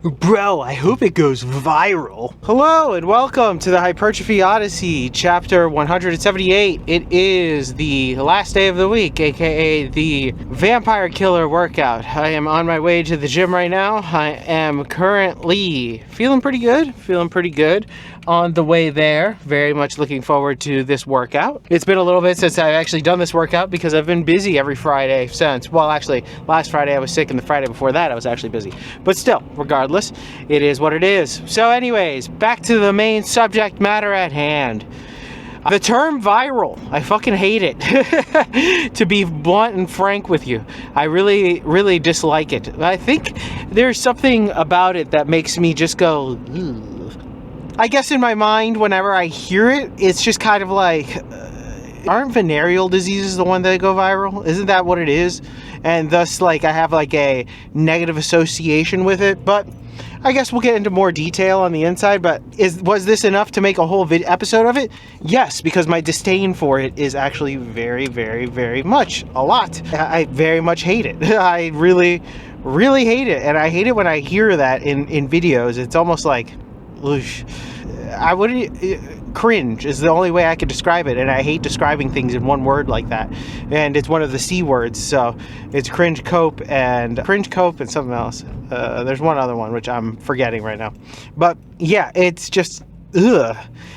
Bro, I hope it goes viral. Hello and welcome to the Hypertrophy Odyssey, chapter 178. It is the last day of the week, aka the vampire killer workout. I am on my way to the gym right now. I am currently feeling pretty good on the way there. Very much looking forward to this workout. It's been a little bit since I've actually done this workout because I've been busy every Friday since. Well, actually, last Friday I was sick and the Friday before that I was actually busy. But still, regardless, it is what it is. So anyways, back to the main subject matter at hand. The term viral, I fucking hate it. To be blunt and frank with you, I really dislike it. I think there's something about it that makes me just go, ugh. I guess in my mind, whenever I hear it, it's just kind of like, aren't venereal diseases the one that go viral? Isn't that what it is? And thus, like, I have like a negative association with it. But I guess we'll get into more detail on the inside. But was this enough to make a whole episode of it? Yes, because my disdain for it is actually very much a lot. I very much hate it. I really hate it. And I hate it when I hear that in videos. It's almost like, oosh. I wouldn't, cringe is the only way I could describe it, and I hate describing things in one word like that, and it's one of the C words, so it's cringe cope and something else. There's one other one which I'm forgetting right now, but yeah, it's just ugh.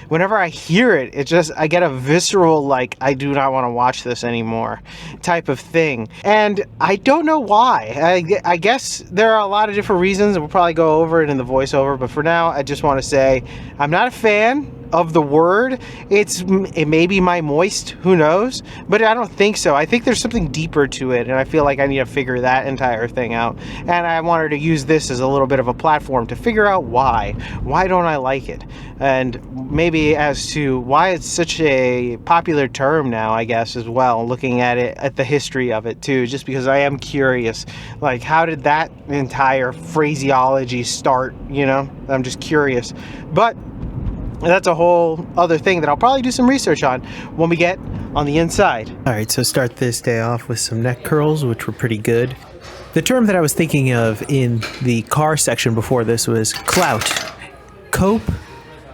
Whenever I hear it, I get a visceral, like, I do not want to watch this anymore type of thing. And I don't know why. I guess there are a lot of different reasons, and we'll probably go over it in the voiceover, but for now, I just want to say I'm not a fan of the word. It may be my moist, who knows, but I don't think so. I think there's something deeper to it, and I feel like I need to figure that entire thing out, and I wanted to use this as a little bit of a platform to figure out why don't I like it, and maybe as to why it's such a popular term now, I guess, as well, looking at it, at the history of it too, just because I am curious, like, how did that entire phraseology start, you know? I'm just curious. But that's a whole other thing that I'll probably do some research on when we get on the inside. All right, so start this day off with some neck curls, which were pretty good. The term that I was thinking of in the car section before this was clout. Cope,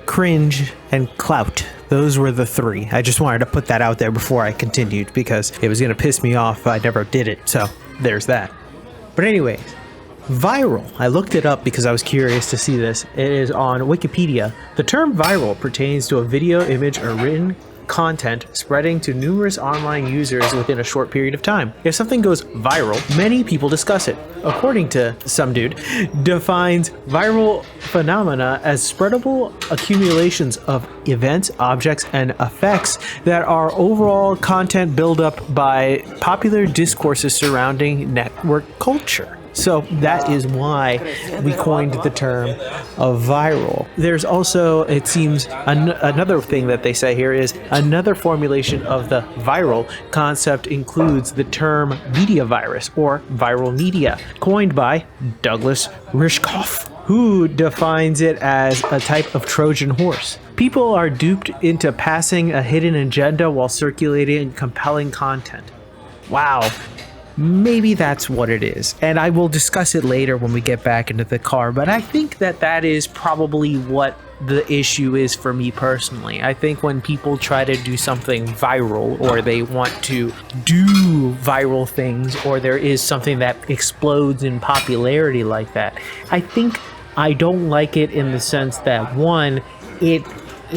cringe, and clout. Those were the three. I just wanted to put that out there before I continued because it was going to piss me off if I never did it. So there's that. But anyways, viral. I looked it up because I was curious to see this. It is on Wikipedia. The term viral pertains to a video, image, or written content spreading to numerous online users within a short period of time. If something goes viral, many people discuss it. According to some dude, defines viral phenomena as spreadable accumulations of events, objects, and effects that are overall content buildup by popular discourses surrounding network culture. So that is why we coined the term of viral. There's also, it seems, another thing that they say here is another formulation of the viral concept includes the term media virus or viral media, coined by Douglas Rushkoff, who defines it as a type of Trojan horse. People are duped into passing a hidden agenda while circulating compelling content. Wow. Maybe that's what it is, and I will discuss it later when we get back into the car, but I think that is probably what the issue is for me personally. I think when people try to do something viral, or they want to do viral things, or there is something that explodes in popularity like that, I think I don't like it in the sense that, one, it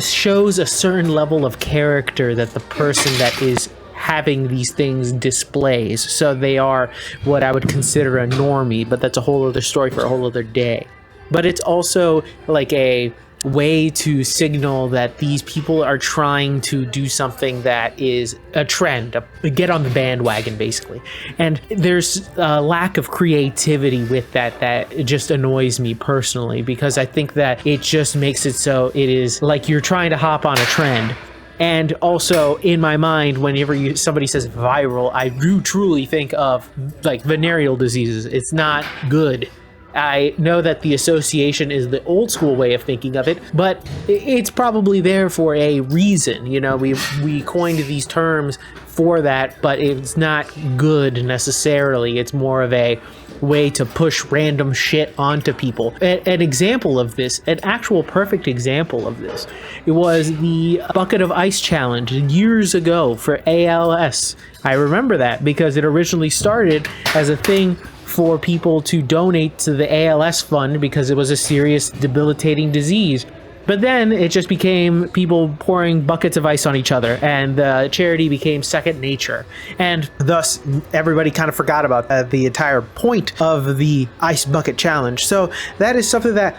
shows a certain level of character that the person that is having these things displays. So they are what I would consider a normie, but that's a whole other story for a whole other day. But it's also like a way to signal that these people are trying to do something that is a trend, get on the bandwagon basically. And there's a lack of creativity with that just annoys me personally, because I think that it just makes it so it is like you're trying to hop on a trend. And also, in my mind, whenever somebody says viral, I do truly think of like venereal diseases. It's not good. I know that the association is the old school way of thinking of it, but it's probably there for a reason. You know, we coined these terms for that, but it's not good necessarily. It's more of a way to push random shit onto people. An example of this, an actual perfect example of this, it was the bucket of ice challenge years ago for ALS. I remember that because it originally started as a thing for people to donate to the ALS fund because it was a serious debilitating disease. But then it just became people pouring buckets of ice on each other, and the charity became second nature. And thus, everybody kind of forgot about the entire point of the ice bucket challenge. So that is something that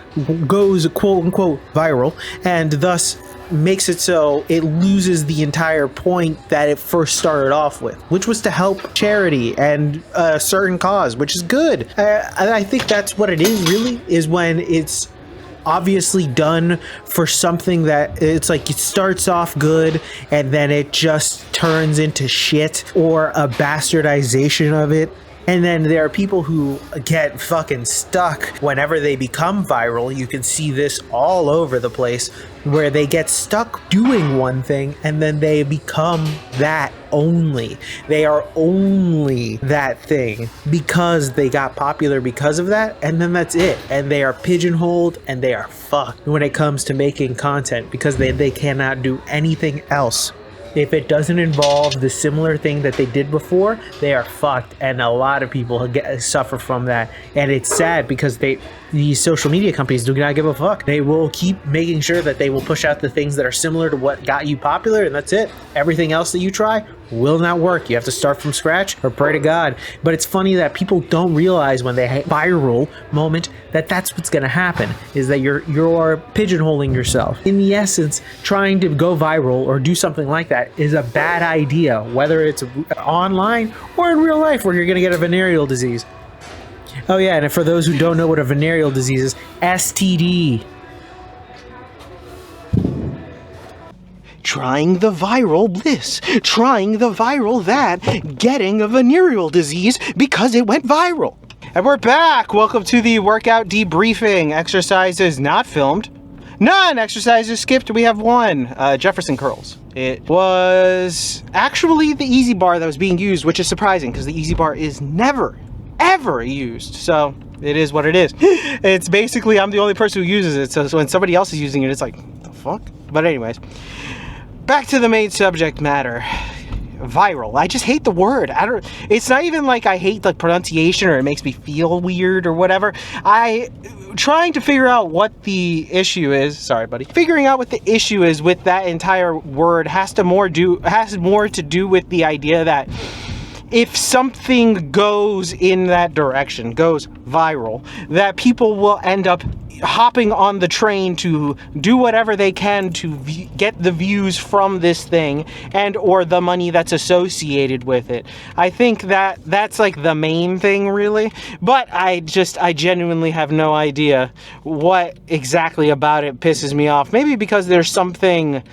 goes quote unquote viral, and thus makes it so it loses the entire point that it first started off with, which was to help charity and a certain cause, which is good. I think that's what it is, really, is when it's obviously done for something that it's like it starts off good and then it just turns into shit or a bastardization of it. And then there are people who get fucking stuck whenever they become viral. You can see this all over the place where they get stuck doing one thing and then they become that only. They are only that thing because they got popular because of that, and then that's it. And they are pigeonholed and they are fucked when it comes to making content because they cannot do anything else. If it doesn't involve the similar thing that they did before, they are fucked, and a lot of people suffer from that. And it's sad because these social media companies do not give a fuck. They will keep making sure that they will push out the things that are similar to what got you popular, and that's it. Everything else that you try will not work. You have to start from scratch or pray to God. But it's funny that people don't realize when they hit viral moment that that's what's going to happen, is that you're pigeonholing yourself. In the essence, trying to go viral or do something like that is a bad idea, whether it's online or in real life where you're going to get a venereal disease. Oh yeah, and for those who don't know what a venereal disease is, STD. Trying the viral this, trying the viral that, getting a venereal disease because it went viral. And we're back. Welcome to the workout debriefing. Exercises not filmed. None exercises skipped. We have one. Jefferson curls. It was actually the easy bar that was being used, which is surprising because the easy bar is never, ever used. So it is what it is. It's basically I'm the only person who uses it. So when somebody else is using it, it's like, what the fuck? But anyways, back to the main subject matter. Viral. I just hate the word. It's not even like I hate the pronunciation or it makes me feel weird or whatever. Trying to figure out what the issue is. Sorry, buddy. Figuring out what the issue is with that entire word has more to do with the idea that if something goes in that direction, goes viral, that people will end up hopping on the train to do whatever they can to get the views from this thing and or the money that's associated with it. I think that's like the main thing, really. But I genuinely have no idea what exactly about it pisses me off. Maybe because there's something,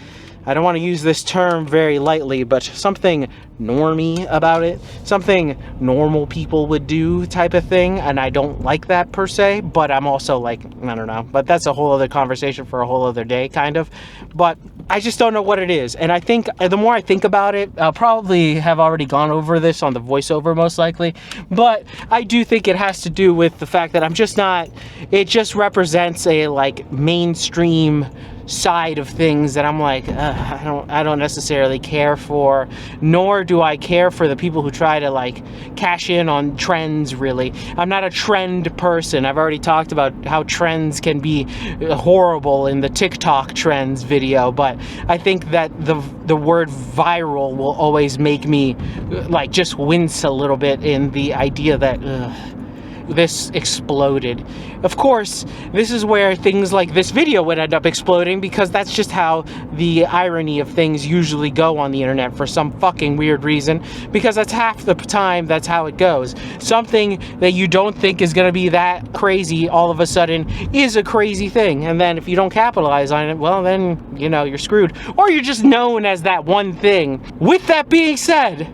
I don't want to use this term very lightly, but something normie about it, something normal people would do type of thing, and I don't like that per se, but I'm also like, I don't know, but that's a whole other conversation for a whole other day, kind of. But I just don't know what it is, and I think the more I think about it, I'll probably have already gone over this on the voiceover most likely, but I do think it has to do with the fact that I'm just not, it just represents a like mainstream side of things that I'm like, I don't necessarily care for, nor do I care for the people who try to like cash in on trends, really. I'm not a trend person. I've already talked about how trends can be horrible in the TikTok trends video, but I think that the word viral will always make me like just wince a little bit in the idea that this exploded. Of course, this is where things like this video would end up exploding because that's just how the irony of things usually go on the internet for some fucking weird reason, because that's half the time that's how it goes. Something that you don't think is going to be that crazy all of a sudden is a crazy thing, and then if you don't capitalize on it, well then, you know, you're screwed, or you're just known as that one thing. With that being said,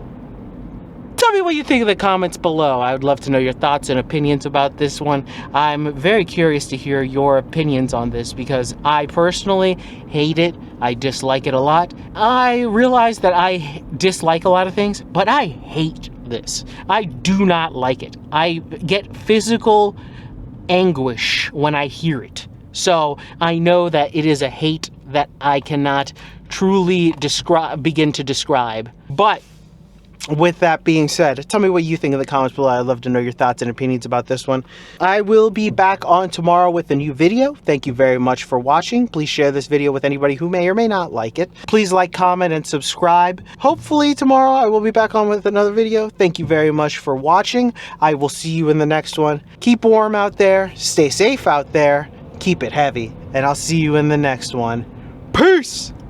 tell me what you think in the comments below. I would love to know your thoughts and opinions about this one. I'm very curious to hear your opinions on this because I personally hate it. I dislike it a lot. I realize that I dislike a lot of things, but I hate this. I do not like it. I get physical anguish when I hear it. So I know that it is a hate that I cannot truly begin to describe. But with that being said, tell me what you think in the comments below. I'd love to know your thoughts and opinions about this one. I will be back on tomorrow with a new video. Thank you very much for watching. Please share this video with anybody who may or may not like it. Please like, comment, and subscribe. Hopefully tomorrow I will be back on with another video. Thank you very much for watching. I will see you in the next one. Keep warm out there. Stay safe out there. Keep it heavy. And I'll see you in the next one. Peace!